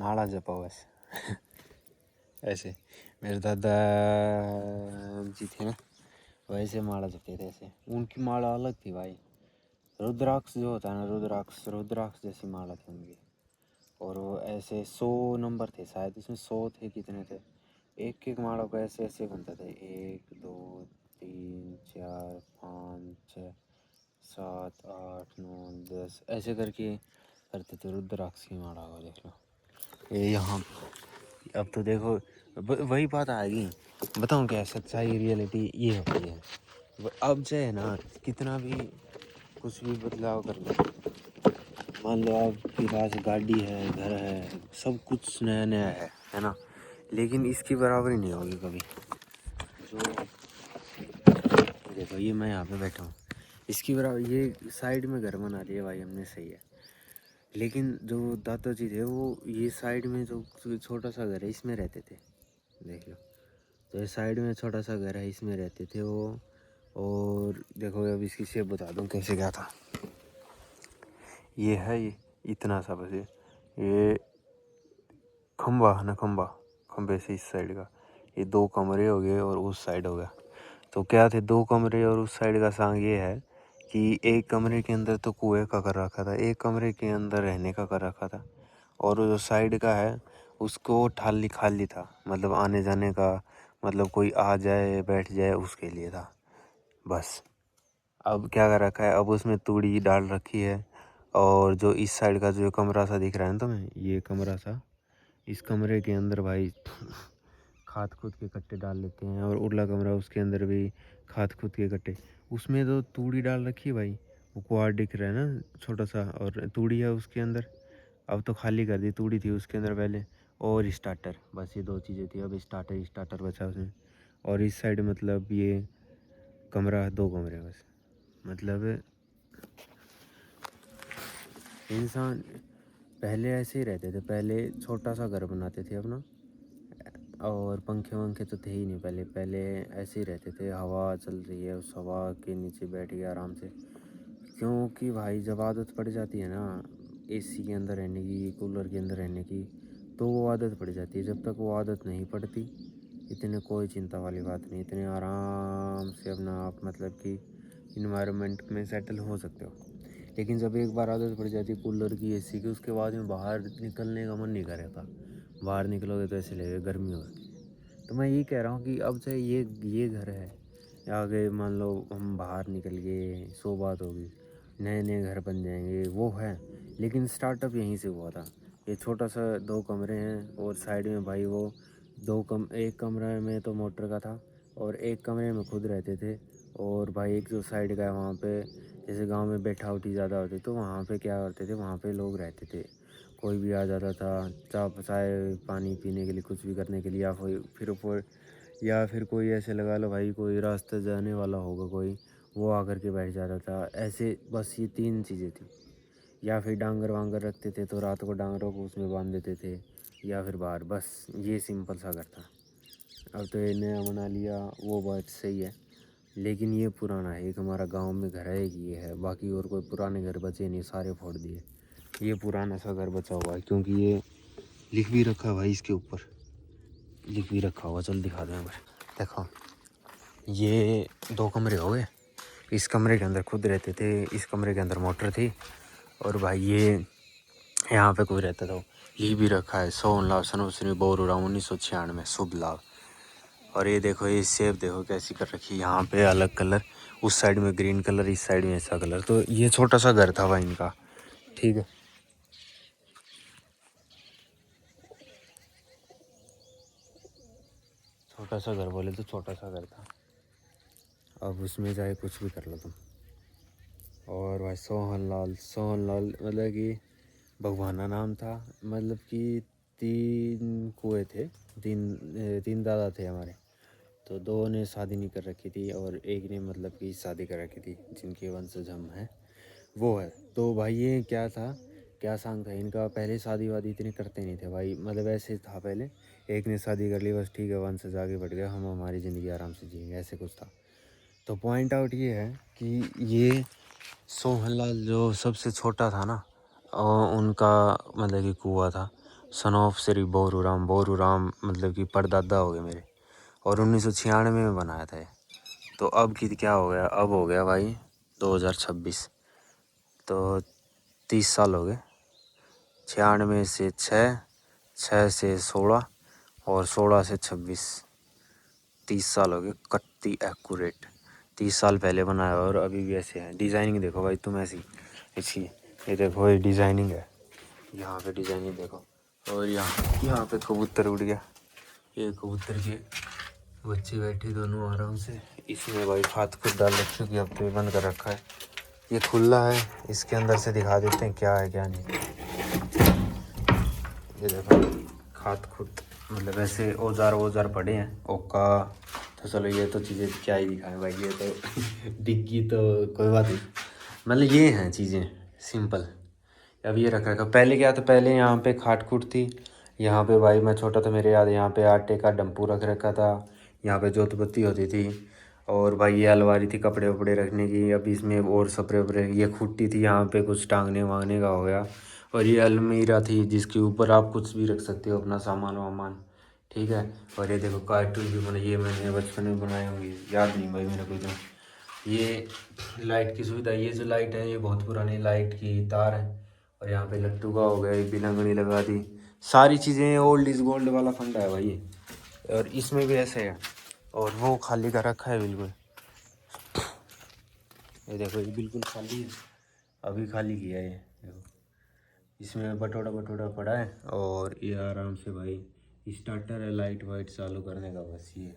माला जपा बस। ऐसे मेरे दादा जी थे ना, वैसे माला जपते थे ऐसे। उनकी माला अलग थी भाई। रुद्राक्ष जो होता है ना, रुद्राक्ष जैसी माला थी उनकी। और वो ऐसे 100 नंबर थे शायद, उसमें 100 थे, कितने थे, एक एक माला को ऐसे ऐसे बनता था, 1 2 3 4 5 6 7 8 9 10 ऐसे करके करते थे रुद्राक्ष की माला को। देख लो ये यहाँ। अब तो देखो वही बात आएगी। बताऊँ क्या, सच्चाई रियलिटी ये होती है। अब जो है ना, कितना भी कुछ भी बदलाव कर लो, मान लो आपके पास गाड़ी है, घर है, सब कुछ नया नया है ना, लेकिन इसकी बराबरी नहीं होगी कभी। जो देखो ये मैं यहाँ पे बैठा हूँ, इसकी बराबर ये साइड में घर बना लिया भाई हमने, सही है। लेकिन जो दादाजी थे वो ये साइड में जो छोटा सा घर है इसमें रहते थे। देख लो, तो ये साइड में छोटा सा घर है इसमें रहते थे वो। और देखो अब इसकी शेप बता दूँ कैसे क्या था। ये है, ये इतना सा बस, ये खंबा है ना, खंबे से इस साइड का ये 2 कमरे हो गए और उस साइड हो गया। तो क्या थे 2 कमरे और उस साइड का सांग ये है कि एक कमरे के अंदर तो कुएं का कर रखा था, एक कमरे के अंदर रहने का कर रखा था, और जो साइड का है उसको खाली खाली था, मतलब आने जाने का, मतलब कोई आ जाए बैठ जाए उसके लिए था बस। अब क्या कर रखा है, अब उसमें तूड़ी डाल रखी है। और जो इस साइड का जो कमरा सा दिख रहा है ना तुम्हें, ये कमरा सा, इस कमरे के अंदर भाई खाद खुद के कट्टे डाल लेते हैं। और उरला कमरा उसके अंदर भी खाद खुद के कट्टे, उसमें तो तूड़ी डाल रखी है भाई। वो कुआर दिख रहा है ना छोटा सा, और तूड़ी है उसके अंदर। अब तो खाली कर दी, तूड़ी थी उसके अंदर पहले, और स्टार्टर, बस ये 2 चीज़ें थी। अब स्टार्टर बचा उसमें। और इस साइड मतलब ये कमरा, 2 कमरे बस। मतलब इंसान पहले ऐसे ही रहते थे, पहले छोटा सा घर बनाते थे अपना, और पंखे वंखे तो थे ही नहीं पहले। पहले ऐसे ही रहते थे, हवा चल रही है उस हवा के नीचे बैठ गए आराम से। क्योंकि भाई जब आदत पड़ जाती है ना एसी के अंदर रहने की, कूलर के अंदर रहने की, तो वो आदत पड़ जाती है। जब तक वो आदत नहीं पड़ती, इतने कोई चिंता वाली बात नहीं, इतने आराम से अपना आप मतलब कि इन्वायरमेंट में सेटल हो सकते हो। लेकिन जब एक बार आदत पड़ जाती है कूलर की, एसी की, उसके बाद में बाहर निकलने का मन नहीं करेगा। बाहर निकलोगे तो ऐसे लगेगा गर्मी हो रही है। तो मैं ये कह रहा हूँ कि अब चाहे ये घर है, आगे मान लो हम बाहर निकल गए, 100 बात होगी, नए नए घर बन जाएंगे, वो है। लेकिन स्टार्टअप यहीं से हुआ था। ये छोटा सा 2 कमरे हैं, और साइड में भाई वो एक कमरे में तो मोटर का था, और एक कमरे में खुद रहते थे। और भाई एक जो साइड का है वहाँ पे, जैसे गांव में बैठा उठी ज़्यादा होती, तो वहाँ पे क्या करते थे, वहाँ पे लोग रहते थे। कोई भी आ जाता था चाय पानी पीने के लिए, कुछ भी करने के लिए, या फिर कोई ऐसे लगा लो भाई, कोई रास्ते जाने वाला होगा कोई, वो आकर के बैठ जाता था ऐसे। बस ये 3 चीज़ें थी। या फिर डांगर वांगर रखते थे तो रात को डांगरों को उसमें बांध देते थे, या फिर बाहर, बस ये सिंपल सा घर था। अब तो ये नया बना लिया, वो बात सही है, लेकिन ये पुराना है। एक हमारा गांव में घर है, एक ये है, बाकी और कोई पुराने घर बचे नहीं, सारे फोड़ दिए। ये पुराना सा घर बचा हुआ है, क्योंकि ये लिख भी रखा है भाई, इसके ऊपर लिख भी रखा हुआ, चल दिखा दें। देखो ये 2 कमरे हो गए, इस कमरे के अंदर खुद रहते थे, इस कमरे के अंदर मोटर थी, और भाई ये यहाँ पे कोई रहता था। लिख भी रखा है 100 लाभ सनोसनी बोरुड़ा 1996 शुभ लाभ। और ये देखो, ये सेब देखो कैसी कर रखी है, यहाँ पे अलग कलर, उस साइड में ग्रीन कलर, इस साइड में ऐसा कलर। तो ये छोटा सा घर था भाई इनका, ठीक है। छोटा सा घर बोले तो छोटा सा घर था, अब उसमें चाहे कुछ भी कर लो तुम। और भाई सोहन लाल मतलब कि भगवाना नाम था। मतलब कि 3 कुएँ थे, 3 दादा थे हमारे। तो 2 ने शादी नहीं कर रखी थी, और एक ने मतलब कि शादी कर रखी थी, जिनके वंशज हम हैं वो है। तो भाई ये क्या था, क्या सांग था इनका, पहले शादी वादी इतने करते नहीं थे भाई, मतलब ऐसे था पहले, एक ने शादी कर ली बस, ठीक है, वंशज आगे बढ़ गया, हम हमारी ज़िंदगी आराम से जिएंगे, ऐसे कुछ था। तो पॉइंट आउट ये है कि ये सोहनलाल जो सबसे छोटा था ना, और उनका मतलब कि कुआं था। सन ऑफ श्री बोरू राम मतलब कि परदादा हो गए मेरे। और 1996 में बनाया था ये। तो अब की क्या हो गया, अब हो गया भाई 2026, तो 30 साल हो गए। 96 से 6, 6 से 16 और 16 से 26, 30 साल हो गए कट्टी एक्यूरेट। 30 साल पहले बनाया और अभी भी ऐसे है। डिज़ाइनिंग देखो भाई तुम ऐसी इसकी, ये देखो ये डिज़ाइनिंग है, यहाँ पे डिज़ाइनिंग देखो। और यहाँ पे कबूतर उड़ गया, ये कबूतर के बच्चे बैठे दोनों आराम से। इसमें भाई खाद खुद डाल रखी कि अब तो बंद कर रखा है। ये खुला है, इसके अंदर से दिखा देते हैं क्या है क्या नहीं। ये देखो खाद खुद मतलब ऐसे औजार पड़े हैं ओका। तो चलो ये तो चीज़ें क्या ही दिखाएं भाई, ये तो डिग्गी तो कोई बात नहीं, मतलब ये हैं चीज़ें सिंपल। अब ये रख रखा, पहले क्या था, पहले यहाँ पे खाट खूट थी। यहाँ पे भाई मैं छोटा था मेरे याद, यहाँ पे आटे का डंपू रख रखा था। यहाँ पे जोत बत्ती होती थी। और भाई ये अलमारी थी कपड़े वपड़े रखने की। अब इसमें और सपरे वपरे, ये खुट्टी थी यहाँ पे कुछ टांगने वांगने का हो गया। और ये अलमीरा थी जिसके ऊपर आप कुछ भी रख सकते हो अपना सामान वामान, ठीक है। और ये देखो कार्टून भी बने, ये मैंने बचपन में बनाए होंगे, याद नहीं भाई मेरे को इतना। ये लाइट की सुविधा, ये जो लाइट है ये बहुत पुरानी लाइट की तार है। और यहाँ पे लट्टू का हो गया, ये बिलंगड़ी लगा दी। सारी चीज़ें ओल्ड इज़ गोल्ड वाला फंडा है भाई ये। और इसमें भी ऐसे है। और वो खाली का रखा है बिल्कुल, ये देखो ये बिल्कुल खाली है, अभी खाली किया है ये देखो। इसमें बटोड़ा बटोड़ा पड़ा है। और ये आराम से भाई स्टार्टर है लाइट वाइट चालू करने का, बस ये।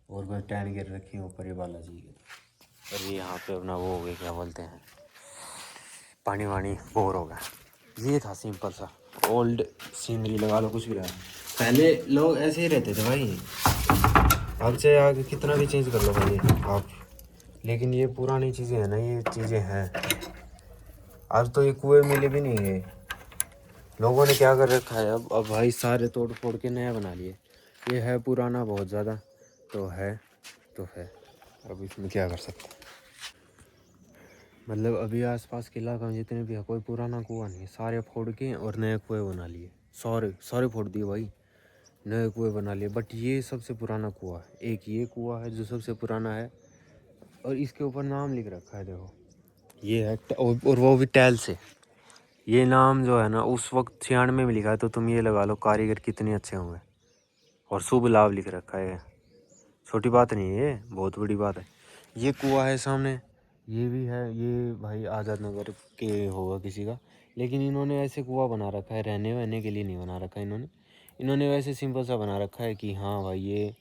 और बस टैन गिर रखी है ऊपर ये बालाजी के। और ये यहाँ पे अपना वो हो गया क्या बोलते हैं, पानी वानी बोर हो गया। ये था सिंपल सा ओल्ड सीनरी, लगा लो कुछ भी लगा। पहले लोग ऐसे ही रहते थे भाई, अब चाहे आगे कितना भी चेंज कर लो भाई आप, लेकिन ये पुरानी चीज़ें हैं ना, ये चीज़ें हैं। आज तो ये कुएं मिले भी नहीं है, लोगों ने क्या कर रखा है अब भाई सारे तोड़ फोड़ के नया बना लिए। ये है पुराना बहुत ज़्यादा, तो है तो है, अब इसमें क्या कर सकते हैं। मतलब अभी आसपास के इलाका में जितने भी है कोई पुराना कुआं नहीं है, सारे फोड़ के और नए कुएं बना लिए। सारे सारे फोड़ दिए भाई, नए कुएं बना लिए। बट ये सबसे पुराना कुआं है, एक ये कुआं है जो सबसे पुराना है। और इसके ऊपर नाम लिख रखा है देखो, ये है और वो भी टैल से। ये नाम जो है ना उस वक्त 96 में लिखा है, तो तुम ये लगा लो कारीगर कितने अच्छे होंगे। और शुभ लाभ लिख रखा है, छोटी बात नहीं है, ये बहुत बड़ी बात है। ये कुआं है सामने, ये भी है, ये भाई आज़ाद नगर के होगा किसी का। लेकिन इन्होंने ऐसे कुआं बना रखा है, रहने वहने के लिए नहीं बना रखा है इन्होंने वैसे सिंपल सा बना रखा है कि हाँ भाई ये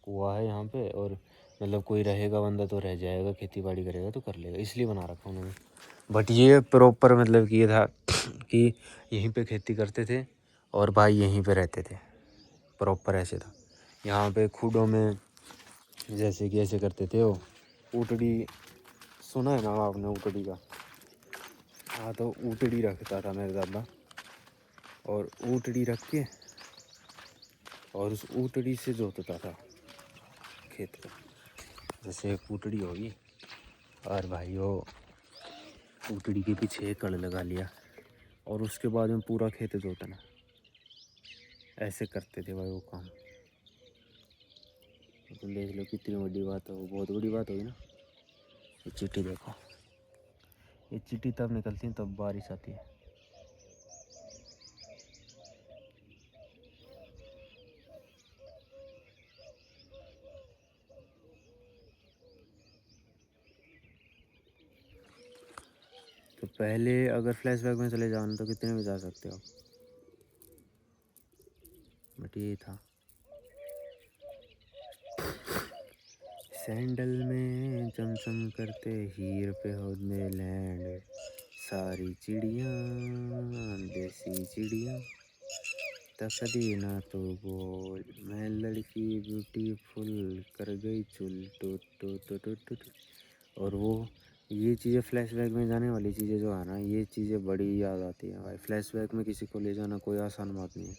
कुआं है यहाँ पे, और मतलब कोई रहेगा बंदा तो रह जाएगा, खेती बाड़ी करेगा तो कर लेगा, इसलिए बना रखा उन्होंने। बट ये प्रॉपर मतलब कि ये था कि यहीं पे खेती करते थे और भाई यहीं पे रहते थे, प्रॉपर ऐसे था। यहाँ पे खूडों में जैसे कि ऐसे करते थे वो ऊटड़ी, सुना है ना आपने ऊटड़ी का? हाँ तो ऊटड़ी रखता था मेरे दादा, और ऊटड़ी रख के और उस ऊटड़ी से जोतता था खेत को। जैसे एक ऊटड़ी होगी और भाई वो ऊटड़ी के पीछे एक कड़ लगा लिया और उसके बाद में पूरा खेत जोतना, ऐसे करते थे भाई वो काम। तो देख लो कितनी बड़ी बात है, वो बहुत बड़ी बात होगी ना। ये चींटी देखो, ये चींटी तब निकलती है तब बारिश आती है। तो पहले अगर फ्लैशबैक में चले जाओ ना तो कितने में जा सकते हो, बट ये था। सैंडल में चमचम करते हीर पे होद में लैंड, सारी चिड़िया देसी चिड़िया, तकदी ना तो बोल, मैं लड़की ब्यूटीफुल कर गई चुल टूट टूट टूट टूट टूट। और वो ये चीज़ें फ्लैशबैक में जाने वाली चीज़ें जो है ना, ये चीज़ें बड़ी याद आती हैं भाई। फ्लैशबैक में किसी को ले जाना कोई आसान बात नहीं है।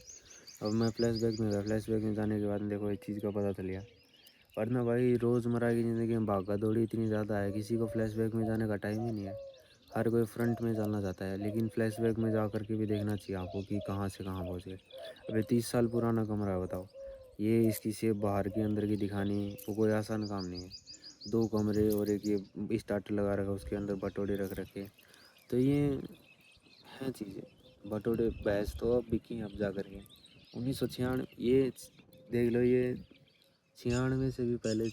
अब मैं फ्लैशबैक में गया, फ्लैशबैक में जाने के बाद देखो इस चीज़ का पता चल गया। वरना भाई रोज़मर्रा की ज़िंदगी में भागा दौड़ी इतनी ज़्यादा है, किसी को फ्लैशबैक में जाने का टाइम ही नहीं है। हर कोई फ्रंट में चलना चाहता है, लेकिन फ्लैशबैक में जा कर के भी देखना चाहिए आपको कि कहाँ से कहाँ पहुँच गए। अबे 30 साल पुराना कमरा है, बताओ। ये इसकी शेप बाहर की अंदर की दिखानी वो कोई आसान काम नहीं है। 2 कमरे और एक ये स्टार्टर लगा रखा, उसके अंदर बटोड़े रख रखे। तो ये हैं चीज़ें। बटोड़े भैंस तो अब बिकी अब जा कर के 1996 ये देख लो, ये 96 से भी पहले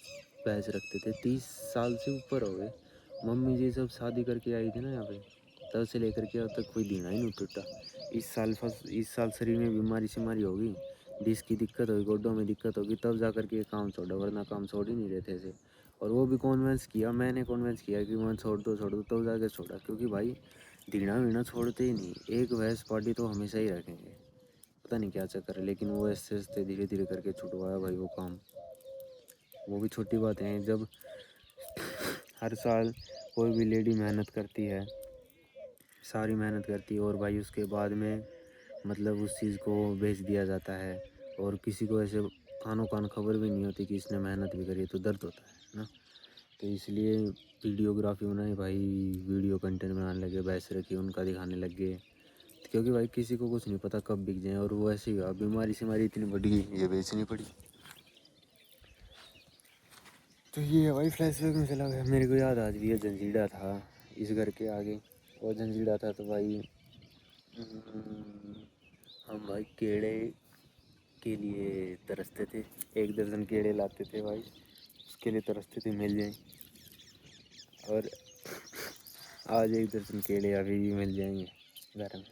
भैंस रखते थे। 30 साल से ऊपर हो गए। मम्मी जी सब शादी करके आई थी ना यहाँ पे, तब से लेकर के अब तक कोई दीना ही नहीं टूटा। इस साल शरीर में बीमारी सीमारी होगी, डिस्क की दिक्कत होगी, गोड्डों में दिक्कत होगी, तब जा कर के काम छोड़ा, वरना काम छोड़ ही नहीं रहे थे ऐसे। और वो भी कॉन्वेंस किया, मैंने कॉन्वेंस किया कि मैं छोड़ दो तब जाके छोड़ा, क्योंकि भाई दीना वीना छोड़ते ही नहीं। एक भैंस पार्टी तो हमेशा ही रखेंगे, पता नहीं क्या चक्कर है, लेकिन वो ऐसे ऐसे धीरे धीरे करके छुटवाया भाई वो काम। वो भी छोटी बात है, जब हर साल कोई भी लेडी मेहनत करती है, सारी मेहनत करती है, और भाई उसके बाद में मतलब उस चीज़ को बेच दिया जाता है, और किसी को ऐसे कानो कान खबर भी नहीं होती कि इसने मेहनत भी करी, तो दर्द होता है ना। तो इसलिए वीडियोग्राफी बनाई भाई, वीडियो कंटेंट बनाने लगे, वैसे रखी उनका दिखाने लग गए, क्योंकि भाई किसी को कुछ नहीं पता कब बिक जाए। और वो ऐसे ही हुआ, बीमारी से हमारी इतनी बढ़ गई, ये बेचनी पड़ी। तो ये है भाई, फ्लैशबैक में चला गया। मेरे को याद आज भी है, जंजीरा था इस घर के आगे, और जंजीरा था तो भाई हम भाई केड़े के लिए तरसते थे। 1 दर्जन केड़े लाते थे भाई, उसके लिए तरसते थे मिल जाए। और आज 1 दर्जन केड़े अभी भी मिल जाएंगे घर में,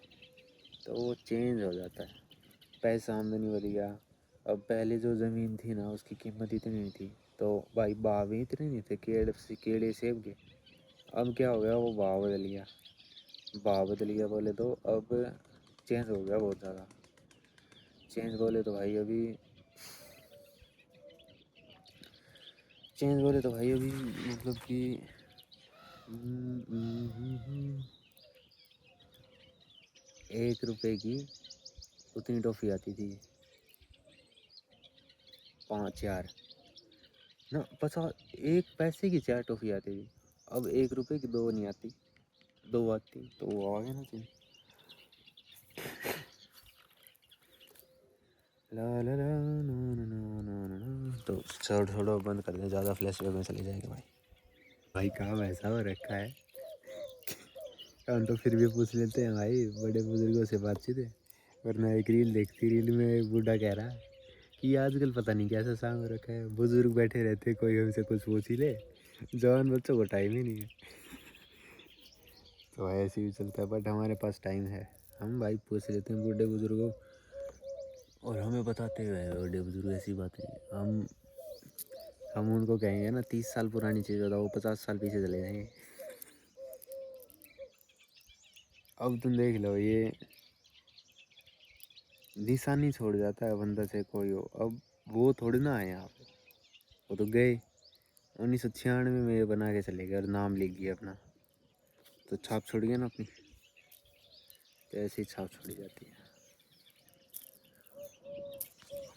तो वो चेंज हो जाता है। पैसा आमदनी बढ़ गया। अब पहले जो ज़मीन थी ना, उसकी कीमत इतनी नहीं थी, तो भाई भाव भी इतने नहीं थे केड़े सेब के। अब क्या हो गया, वो भाव बदल गया बोले तो। अब चेंज हो गया बहुत ज़्यादा। चेंज बोले तो भाई अभी मतलब कि 1 रुपए की उतनी टॉफ़ी आती थी, 5 4 ना 50, 1 पैसे की 4 टॉफ़ी आती थी। अब 1 रुपए की 2 नहीं आती, 2 आती, तो वो आ गया ना चेंज। ला ला ला ना ना ना ना ना ना। तो छोड़ो बंद कर दे, ज़्यादा फ्लैशबैक में चले जाएंगे भाई काम ऐसा हो रखा है, हम तो फिर भी पूछ लेते हैं भाई, बड़े बुजुर्गों से बातचीत है। वरना एक रील देखती, रील में एक बूढ़ा कह रहा कि आजकल पता नहीं कैसा सांग हो रखा है, बुजुर्ग बैठे रहते, कोई हमसे कुछ पूछ ही ले, जवान बच्चों को टाइम ही नहीं है। तो ऐसे ही चलता है, बट हमारे पास टाइम है, हम भाई पूछ लेते हैं बूढ़े बुजुर्गों, और हमें बताते हुए बूढ़े बुजुर्ग ऐसी बात नहीं। हम उनको कहेंगे ना 30 साल पुरानी चीज़ बताओ, वो 50 साल पीछे चले जाएंगे। अब तुम देख लो, ये निशानी छोड़ जाता है बंदा, से कोई हो। अब वो थोड़ी ना आए यहाँ पे, वो तो गए। 1996 में ये बना के चले गए और नाम लिख दिया अपना, तो छाप छोड़ गया ना अपनी। तो ऐसे ही छाप छोड़ी जाती है।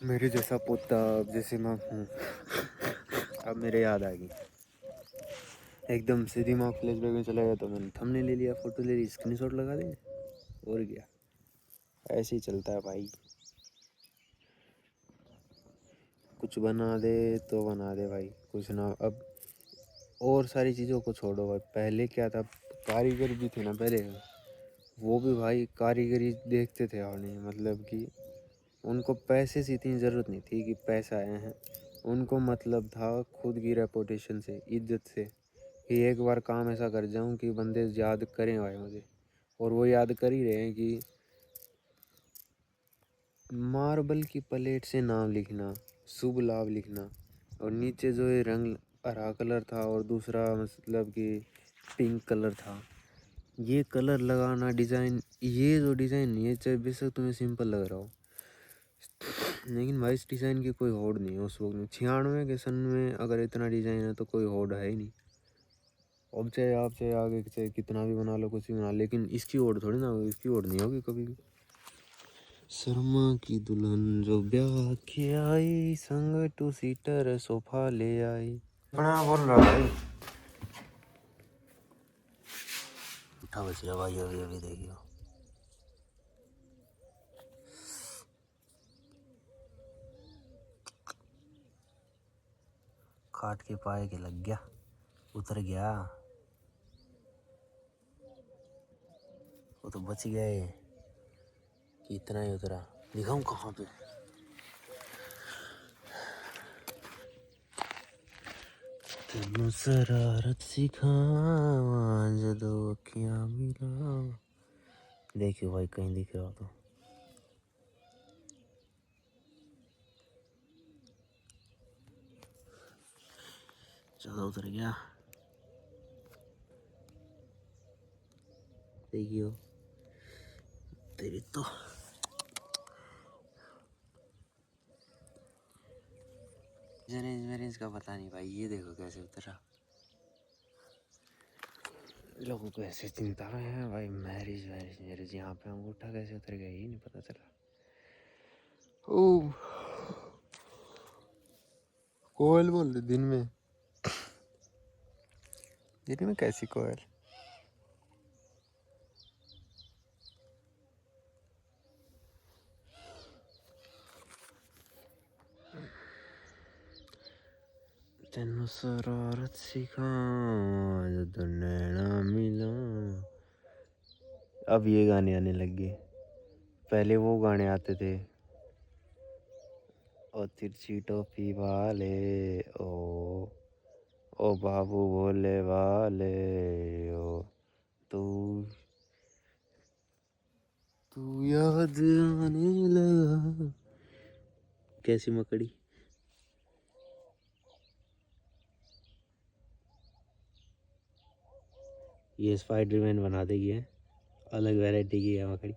मेरे जैसा पोता, अब जैसे मैं हूँ, अब मेरे याद आ गई एकदम से, दिमाग फ्लैशबैक में चला गया, तो मैंने थंबनेल ले लिया, फोटो ले ली, स्क्रीनशॉट लगा दिया, और क्या। ऐसे ही चलता है भाई, कुछ बना दे तो बना दे भाई, कुछ ना। अब और सारी चीज़ों को छोड़ो भाई, पहले क्या था, कारीगर भी थे ना पहले, वो भी भाई कारीगरी देखते थे आपने, मतलब कि उनको पैसे से इतनी ज़रूरत नहीं थी कि पैसा आए हैं, उनको मतलब था खुद की रेपुटेशन से, इज्जत से, कि एक बार काम ऐसा कर जाऊं कि बंदे याद करें भाई मुझे। और वो याद कर ही रहे हैं कि मार्बल की प्लेट से नाम लिखना, शुभ लाभ लिखना, और नीचे जो ये रंग हरा कलर था और दूसरा मतलब कि पिंक कलर था, ये कलर लगाना, डिज़ाइन, ये जो डिज़ाइन नहीं है, चाहे बेशक तुम्हें सिंपल लग रहा हो, लेकिन भाई इस डिज़ाइन की कोई होड़ नहीं है उस वक्त में। 96 के सन में अगर इतना डिज़ाइन है तो कोई होड़ है ही नहीं। अब चाहे आप चाहे आगे चाहे कितना भी बना लो, कुछ भी बना लो, लेकिन इसकी होड़ थोड़ी ना होगी, इसकी होड़ नहीं होगी कभी भी। शर्मा की दुल्हन जो ब्याह के आई, संग टू सीटर सोफा ले आई। अपना बोल रहा भाई, बज रहा भाई अभी अभी देखियो। काट के पाए के लग गया, उतर गया। वो तो बच गए कि इतना ही उतरा। दिखाऊं कहाँ पे? तेनू शरारत सिखावां जदों अखियां मिलावां। देखियो भाई कहीं दिख रहा तो। ज़्यादा उतर गया। देखियो तेरी तो मैरिज का पता नहीं भाई। ये देखो कैसे उतरा। लोगों को ऐसे चिंता में है भाई, मैरिज मैरिज मैरिज। यहाँ पे अंगूठा कैसे उतर गया ये नहीं पता चला। ओ कोयल बोल रही दिन में कैसी कोयल? तेनू शरारत सिखावां जदों नैना मिलावां। अब ये गाने आने लग गए। पहले वो गाने आते थे, ओ तिरछी टोपी वाले, ओ बाबू भोले वाले, ओ तू तू याद आने लगा। कैसी मकड़ी। ये स्पाइडरमैन बना देगी है, अलग वैरायटी की है मकड़ी।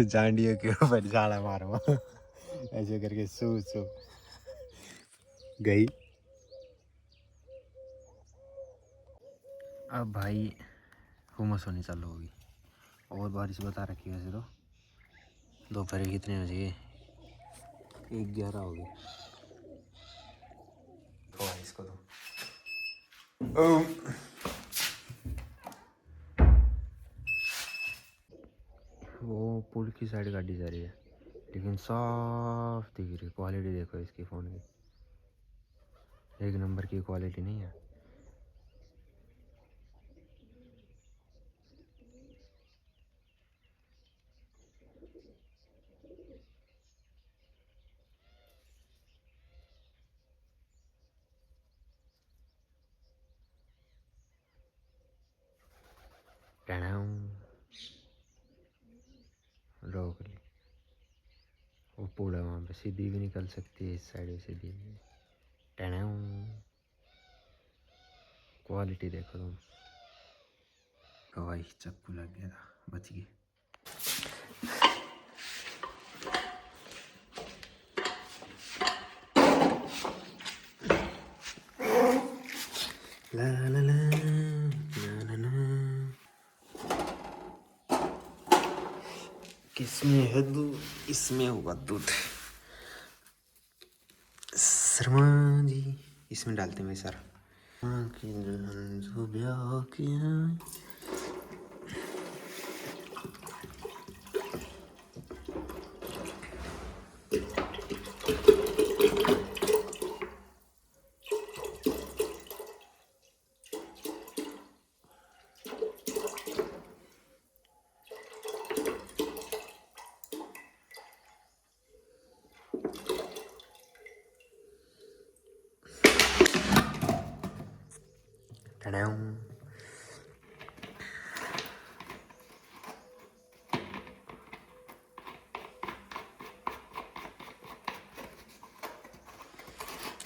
जांडियों के ऊपर झाड़ा मारो ऐसे करके सू सू गई। अब भाई हुमस होनी चालू होगी और बारिश बता रखी है वैसे तो। दोपहर के कितने बजे? 1:11 हो गए। तो इसको तो वो पुल की साइड गाड़ी जा रही है लेकिन साफ दिख रही। क्वालिटी देखो इसकी फ़ोन की, एक नंबर की क्वालिटी नहीं है। रोक ली। वो पुल है वहाँ पे, सीधी भी निकल सकती है, इस साइड भी सीधी। क्वालिटी देखो तुम। भाई चक्कू लग गया था, बच गई। ला ला ला ला ला। किसमें है दूध? इसमें होगा दूध। शर्मा जी इसमें डालते हैं सारा। की दुल्हन जो ब्याह किया।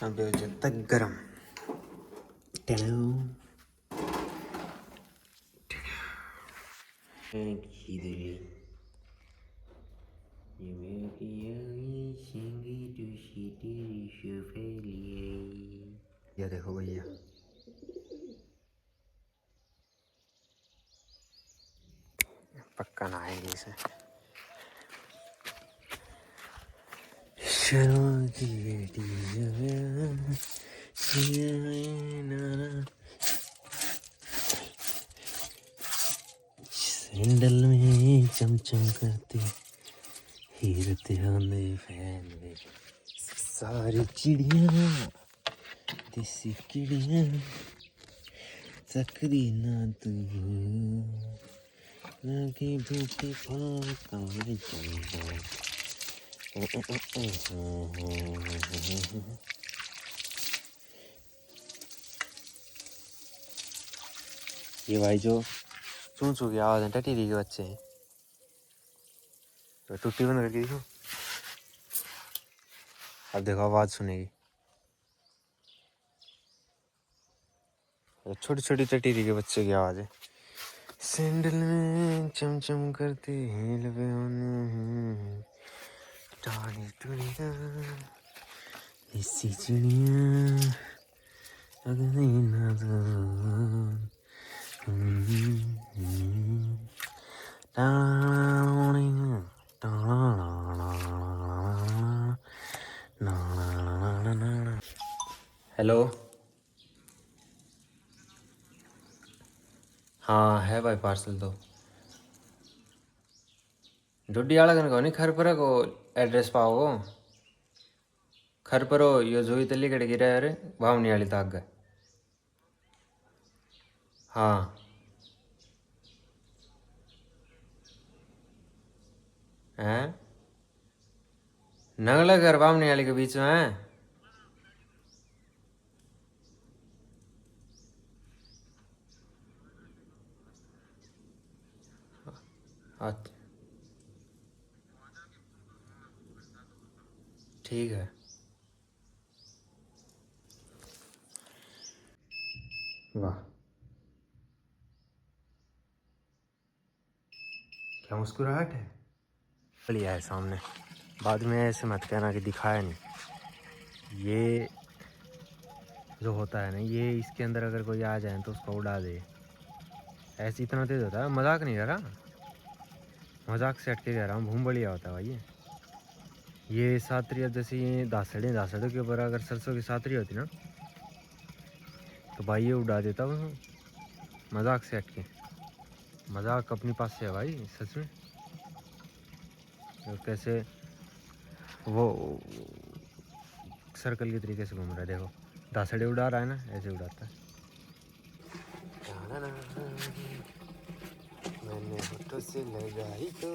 अब जब तक गरम ये देखो भैया, पक्का नहाएंगे इसे। शर्मा की बेटी सैंडल में चमचम करते हीरते हमें फैन में सारी चिड़िया देसी चिड़िया सकरी ना तू लगे भूखे फाका में चंदा। ये भाई जो चूं चूं की आवाज़ है टटीरी के बच्चे हैं तो टुट्टी बंद करके देखो। अब देखो आवाज़ सुनेगी छोटी छोटी टटीरी के बच्चे की आवाज़ है। सैंडल में चमचम करते हिल पे टानी टुनिया इसी चिड़िया अगली नजर हेलो। हाँ है भाई पार्सल तो डोडी आला कन को नहीं खर पर को एड्रेस पाओ खर पर यो जोई तली कड़े गिरा अरे वावनी वाली ताग हाँ हैं नगला घर वावनी वाली के बीच में है। अच्छा ठीक है। वाह क्या मुस्कुराहट है। लिया है सामने बाद में ऐसे मत कहना कि दिखाया नहीं। ये जो होता है ना ये इसके अंदर अगर कोई आ जाए तो उसको उड़ा दे ऐसे इतना तेज होता है। मजाक नहीं कर रहा मजाक से हटके कह रहा हूँ भूम बढ़िया होता है भाई ये सातरी अब जैसे ये दासड़े के ऊपर अगर सरसों की सातरी होती ना तो भाई ये उड़ा देता वो मजाक से हटके। मजाक अपनी पास से है भाई सच में। तो कैसे वो सर्कल के तरीके से घूम रहा है देखो दासड़े उड़ा रहा है ना ऐसे उड़ाता है। मैंने होठों से लगाई तो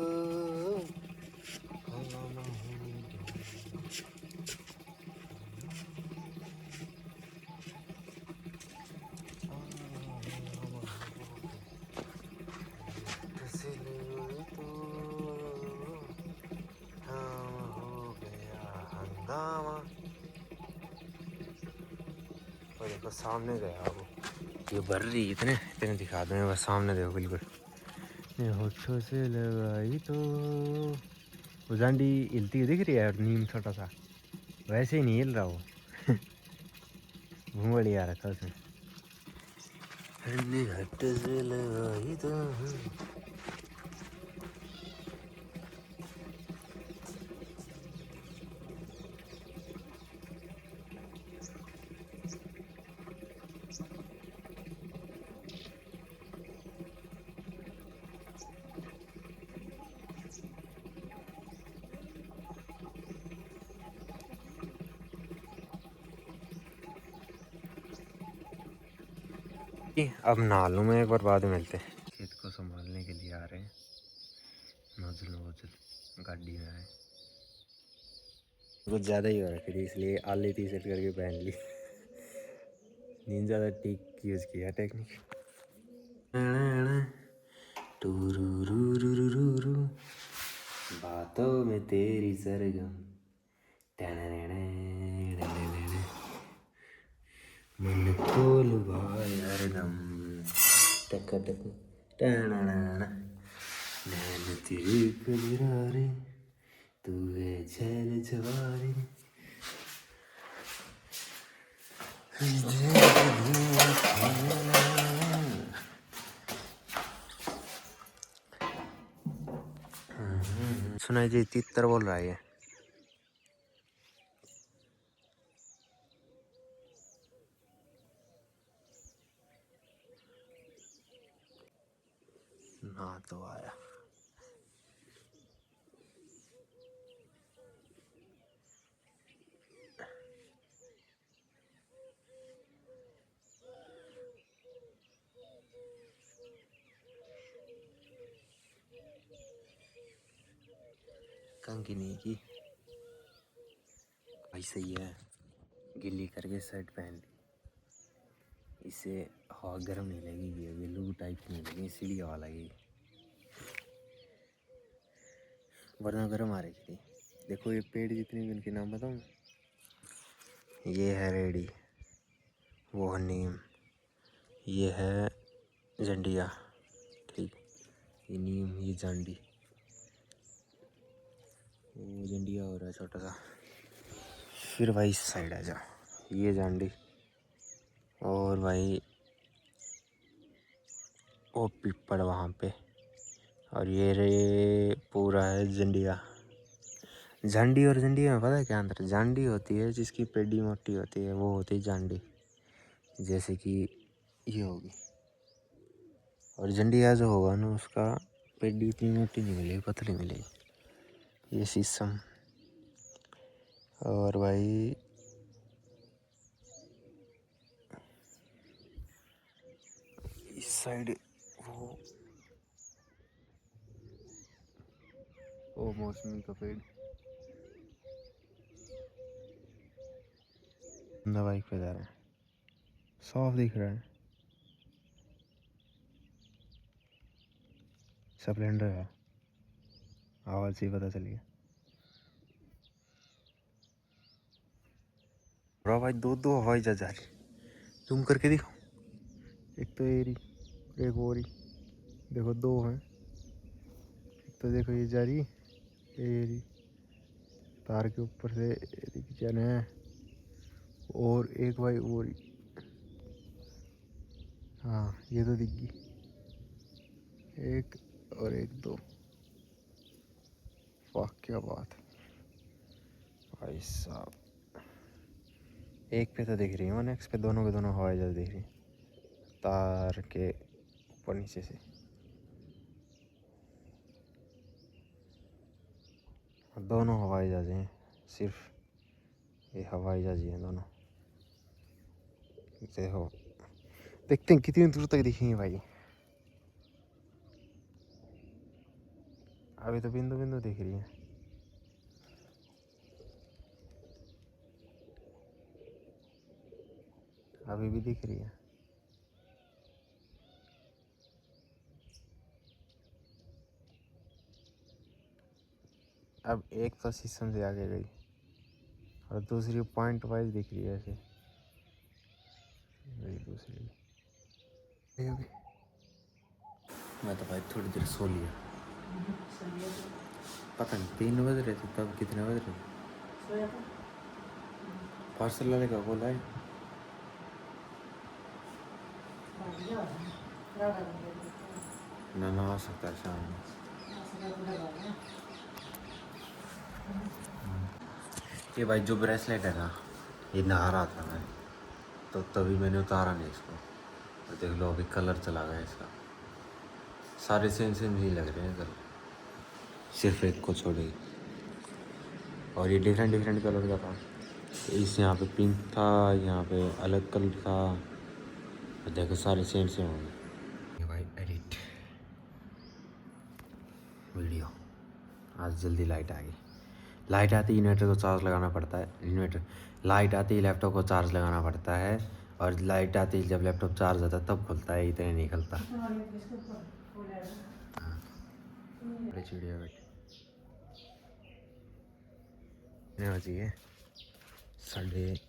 देखो सामने गया वो ये भर रही इतने इतने दिखा दो बस सामने देखो बिल्कुल ये होठों से लगाई तो वो जांडी हिलती हुई दिख रही है और नीम छोटा सा वैसे ही नहीं हिल रहा वो घूंगड़ी आ रखा उसमें। होठों से लगाई तो अब नहा लूँ मैं एक बार बाद में मिलते हैं। खेत को संभालने के लिए आ रहे हैं नोजल वोजल गाड़ी में आए कुछ ज़्यादा ही हो रखी थी इसलिए आली टी शर्ट करके पहन ली नींद ज़्यादा ठीक यूज़ किया टेक्निक। टूरूरूरूरूरू बातों में तेरी सरगम मन को लुभाया हरदम टक टक टनाना नैन तेरे कजरारे तू है झैल झवारे सुनाई जी तीतर बोल रहा है ना तो आया। कंकी नहीं की भाई, सही है। गिल्ली करके शर्ट पहन ली, इससे हवा गर्म नहीं लगेगी, अभी लू टाइप नहीं लगेगी, सीढ़ी हवा लगेगी, वरना गर्म आ रही थी। देखो ये पेड़ जितने भी उनके नाम बताऊँ, ये है रेडी, वो है नीम, ये है जंडिया, ठीक, ये नीम, ये जांडी, वो जंडिया हो रहा है छोटा सा। फिर भाई इस साइड आ जा, ये जांडी, और भाई वो पीपड़ वहाँ पे, और ये रे पूरा है जंडिया। झांडी और जंडिया में पता है क्या अंतर? झांडी होती है जिसकी पेडी मोटी होती है, वो होती है झांडी, जैसे कि ये होगी। और जंडिया जो होगा ना, उसका पेडी इतनी मोटी नहीं मिलेगी, पतली मिलेगी। ये शीशम, और भाई इस साइड वो मौसमी का पेड़। बाइक पे जा रहे हैं, साफ दिख रहा है, स्प्लेंडर है, आवाज से ही पता चल गया। भाई दो दो हवाई जहाज आ रही, जूम करके दिखो, एक तो एरी, एक और ही, देखो दो हैं, एक तो देखो ये जा रही, एरी तार के ऊपर से जाना है, और एक भाई और ही, हाँ ये तो दिख गई, एक और एक, दो, वाह क्या बात है भाई साहब। एक पे तो दिख रही है, नेक्स्ट पे दोनों के दोनों हवाई जहाज दिख रही, तार के ऊपर नीचे से, दोनों हवाई जहाज हैं, सिर्फ ये हवाई जहाज ही हैं दोनों। देखो, देखते हैं कितनी दूर तक दिखेंगे भाई। अभी तो बिंदु बिंदु दिख रही है, अभी भी दिख रही है। अब एक तो शीशम से आगे गई, और दूसरी पॉइंट वाइज दिख रही है ऐसे, वही दूसरी। मैं तो भाई थोड़ी देर सो लिया, पता नहीं 3 बज रहे थे तब, कितने बज रहे थे? पार्सल वाले का बोला है ना आ सकता है शाम में। ये भाई जो ब्रेसलेट है ना, ये नहा रहा था मैं, तो तभी मैंने उतारा नहीं इसको, और देख लो अभी कलर चला गया इसका, सारे सेम सेम ही लग रहे हैं कलर, सिर्फ एक को छोड़े, और ये डिफरेंट डिफरेंट कलर का था। इस यहाँ पे पिंक था, यहाँ पे अलग कलर था, और देखो सारे सेम सेम हो गए। भाई एडिट वीडियो, आज जल्दी लाइट आ गई, लाइट आती ही इन्वर्टर को चार्ज लगाना पड़ता है, इन्वर्टर लाइट आती ही लैपटॉप को चार्ज लगाना पड़ता है, और लाइट आती ही जब लैपटॉप चार्ज होता है तब खुलता है, इतने नहीं खुलता। हाँ चिड़िया बैठी, कितने बजे? 5:30।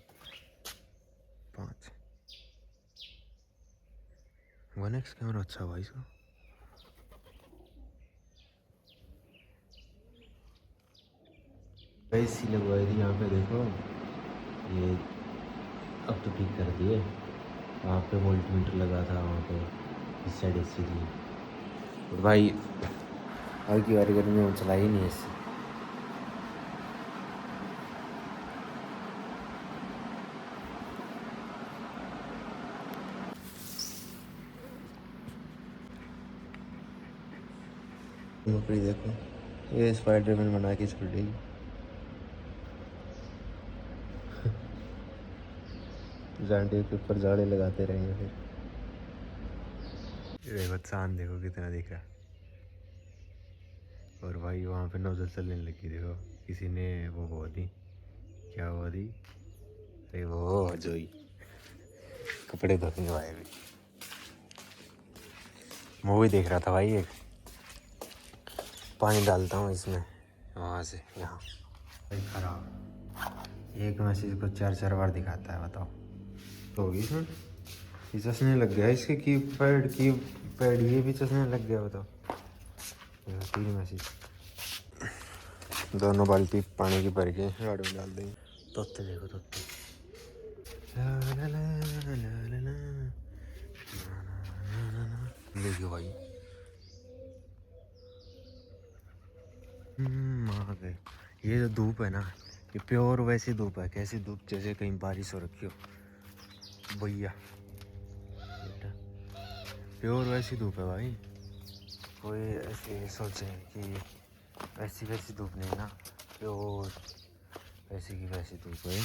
1x कैमरा अच्छा भाई इसका। ऐसी लगवाई थी यहाँ पे, देखो ये अब तो ठीक कर दिए, वहाँ पे वोल्टमीटर लगा था, वहाँ पे इस साइड एसी थी, और भाई हर की बारी गर्मी में चला ही नहीं इससे। बकरी देखो, ये स्पाइडरमैन बना के छोड़ देगी। जांडे के ऊपर जाड़े लगाते रहेंगे फिर। देखो चांद देखो कितना दिख रहा है। और भाई वहाँ पे नजर चलने लगी, देखो किसी ने वो बो दी, क्या बो दी, अरे वो जोई कपड़े धोने भाई। भी मूवी देख रहा था भाई, एक पानी डालता हूँ इसमें वहाँ से यहाँ। भाई खराब, एक मैसेज को 4 बार दिखाता है, बताओ तो होगी इसमें। ये चश्मे लग गया इसके, की पैड ये भी चश्मे लग गया, बताओ। 3 मैसेज, दोनों बाल्टी पानी की भर के गाड़ी में डाल देंगे। तोते देखो तोते, ला ला ला ला ला ला, देखियो भाई। आ गए। ये जो धूप है ना, ये प्योर वैसी धूप है, कैसी धूप, जैसे कहीं बारिश हो रखी हो भैया। प्योर वैसी धूप है भाई, कोई ऐसे सोचे कि वैसी धूप नहीं ना, प्योर वैसी की वैसी धूप है।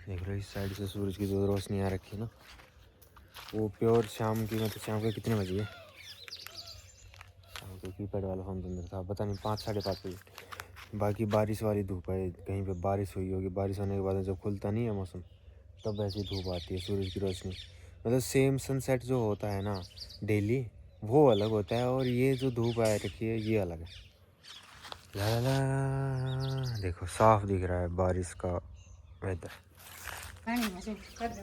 देख रहे हो इस साइड से सूरज की जो रोशनी आ रखी है ना, वो प्योर शाम की, मतलब शाम के कितने बजे है, शाम के कीपैड वाला फोन अंदर था, पता नहीं 5 साढ़े 5 बजे। बाकी बारिश वाली धूप है, कहीं पे बारिश हुई होगी, बारिश होने के बाद जब खुलता नहीं है मौसम, तब ऐसी धूप आती है, सूरज की रोशनी। मतलब सेम सनसेट जो होता है ना डेली, वो अलग होता है, और ये जो धूप आ रखी है ये अलग है। ला ला ला, देखो साफ दिख रहा है बारिश का वेदर।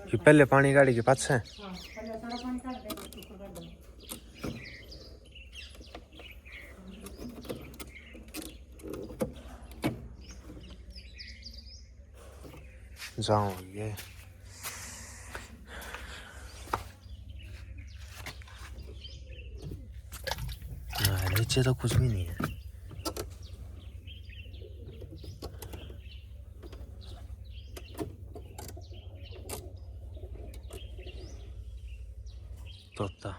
कि पहले पानी गाड़ी के पास है। जाओ ये नीचे तो कुछ भी नहीं है। तोता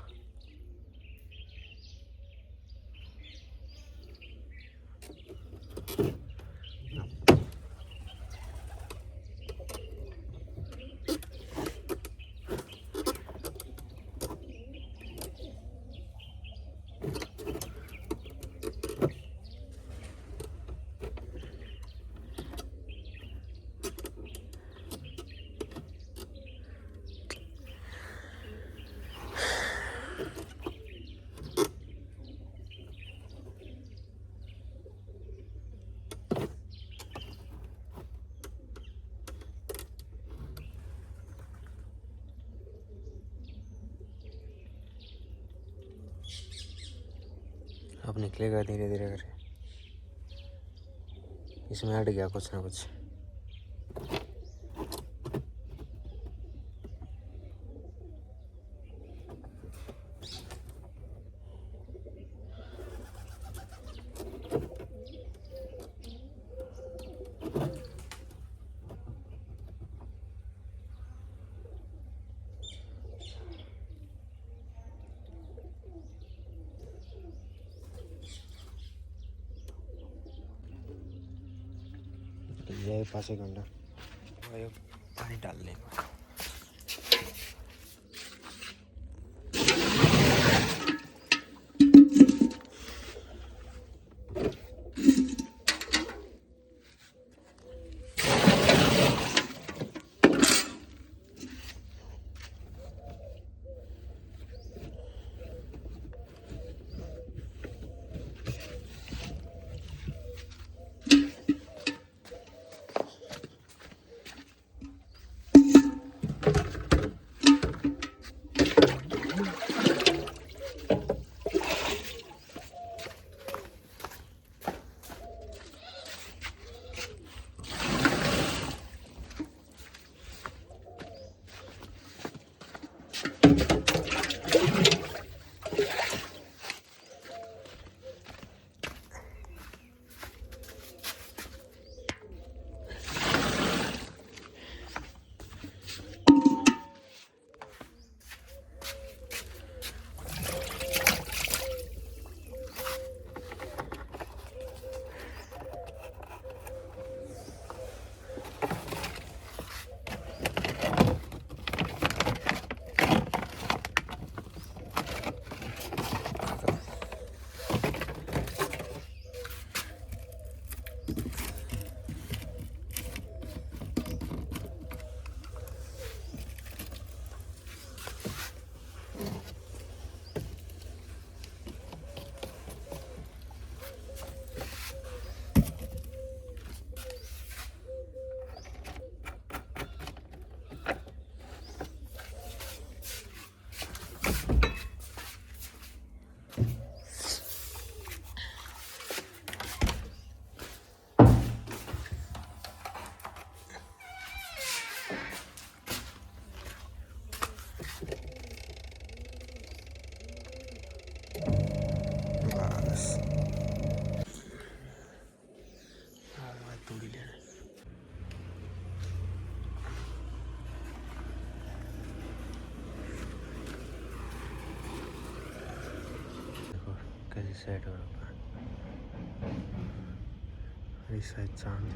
अब निकलेगा धीरे धीरे करके, इसमें अट गया कुछ ना कुछ। ये 5 घंटा पानी डाल लेगा। तोड़ी लेना। देखो कैसे सेट हो रखा है। इस साइड चांद।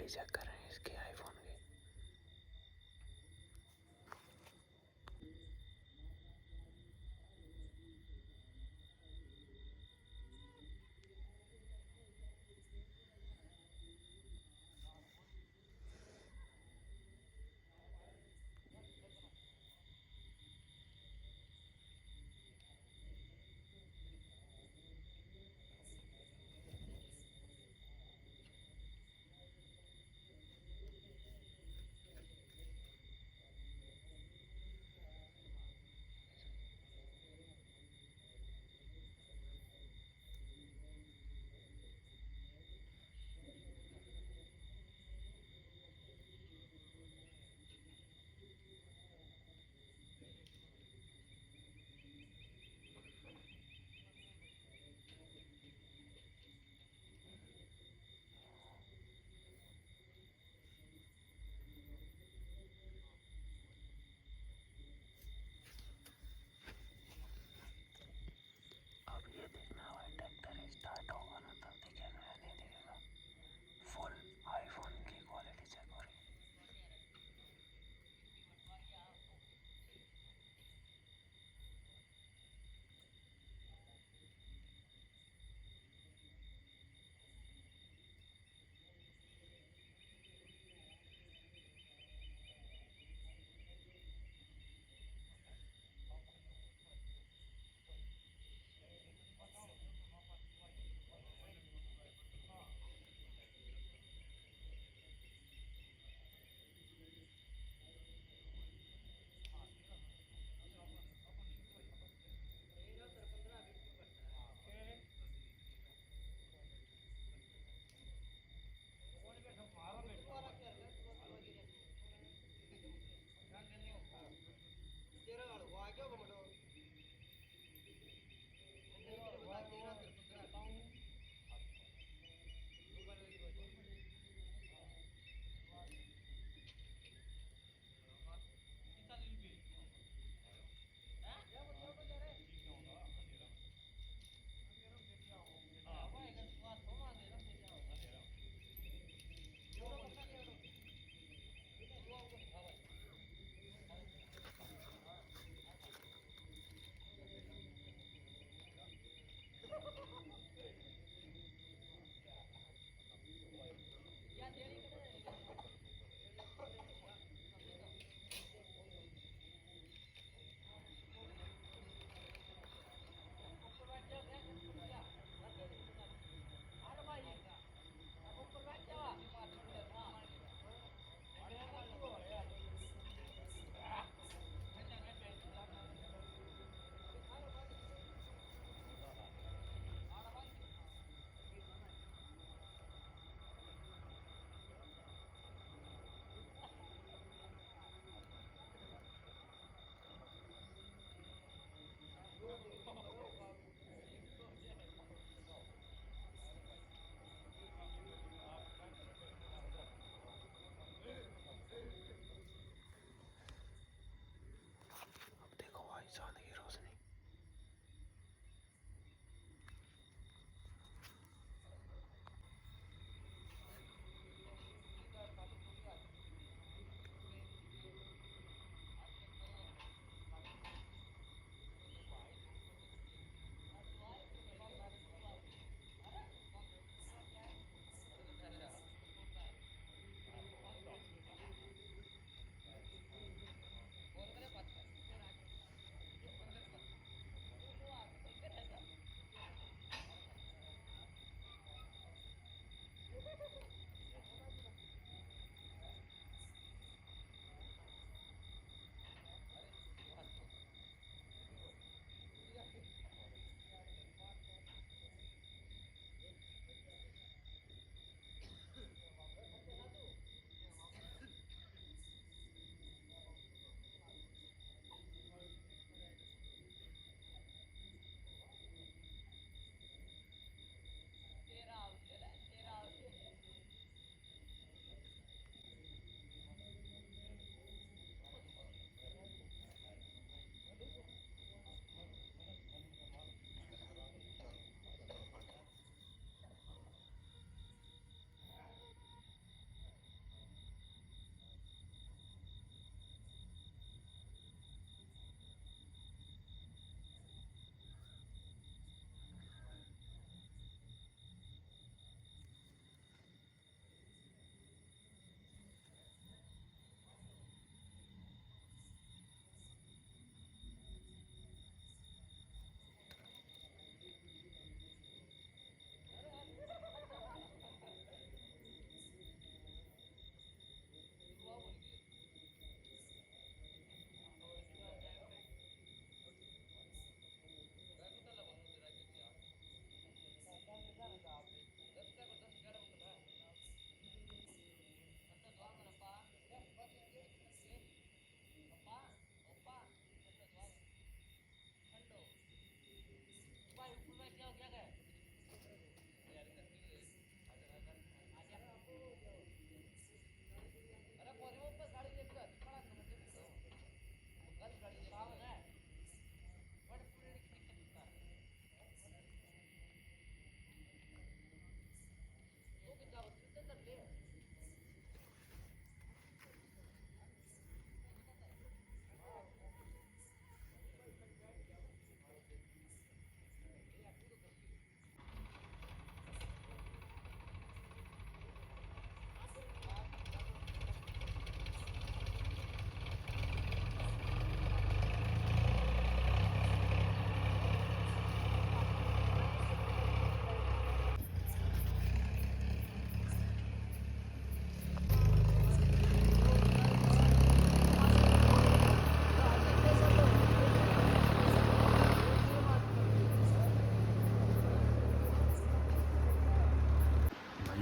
ही चक्कर है इसके आईफोन के।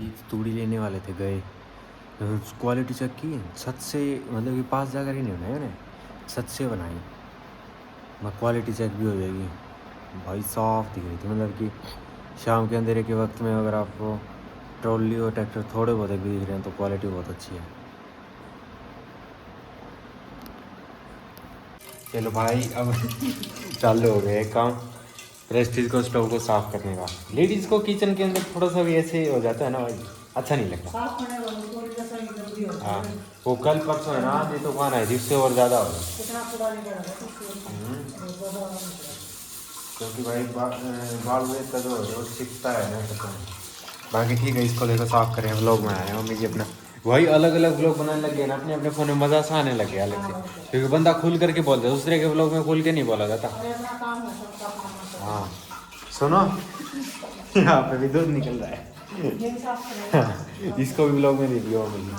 भाई तूड़ी लेने वाले थे, गए क्वालिटी चेक की, छत से मतलब कि पास जाकर ही नहीं बनाई मैंने, छत से बनाई। मैं क्वालिटी चेक भी हो जाएगी भाई, साफ दिख रही थी। मतलब कि शाम के अंधेरे के वक्त में अगर आपको ट्रॉली और ट्रैक्टर थोड़े बहुत भी दिख रहे हैं तो क्वालिटी बहुत अच्छी है। चलो भाई अब चालू हो गया काम प्रेस्टीज को, स्टोव को साफ करने का। लेडीज़ को किचन के अंदर थोड़ा सा भी ऐसे हो जाता है ना भाई, अच्छा नहीं लगता। हाँ वो कल परसों है ना, ये तूफान है जिससे और ज़्यादा हो गया। क्योंकि भाई बाल हुए तब हो सीखता है ना पता नहीं। बाकी ठीक है, इसको देखो साफ करें, व्लॉग में आए हैं मम्मी जी अपना। वही अलग अलग व्लॉग बनाने लग गए ना अपने अपने फ़ोन में, मज़ा सा आने लग गया अलग से, क्योंकि बंदा खुल करके बोलता है, दूसरे के व्लॉग में खुल के नहीं बोला जाता। हाँ सुनो यहाँ पे भी दूध निकल रहा है इसको भी व्लॉग में दे दिया मम्मी।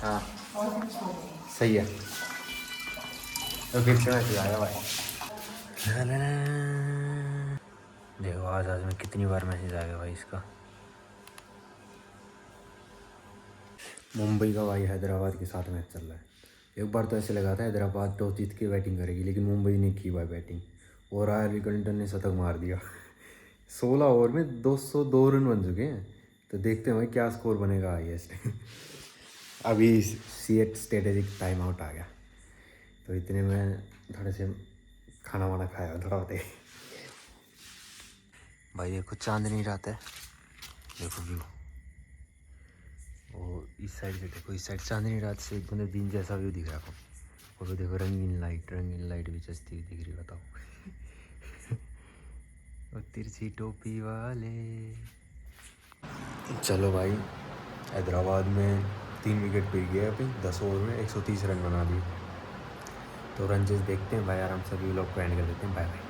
हाँ सही है। तो फिर से मैसेज आया भाई, देखो आज आज में कितनी बार मैसेज आ गया भाई इसका। मुंबई का भाई हैदराबाद के साथ मैच चल रहा है। एक बार तो ऐसे लगा था हैदराबाद टॉस जीत के बैटिंग करेगी, लेकिन मुंबई ने की भाई बैटिंग, और रॉयल क्लिंटन ने शतक मार दिया 16 ओवर में 202 रन बन चुके हैं। तो देखते हैं भाई क्या स्कोर बनेगा हाईएस्ट अभी सीएट स्ट्रेटेजिक टाइम आउट आ गया, तो इतने में थोड़े से खाना वाना खाया थोड़ा होते भाई। देखो चांदनी रात है, देखो व्यू, और इस साइड से देखो, इस साइड चांदनी रात से मतलब दिन जैसा व्यू दिख रहा है आपको। और देखो रंगीन लाइट भी चलती हुई दिख रही, बताओ और तिरछी टोपी वाले। चलो भाई हैदराबाद में 3 विकेट गिर गए अभी 10 ओवर में, 130 रन बना दिए। तो रन देखते हैं भाई, आराम से अभी लोग को एंड कर देते हैं। Bye bye.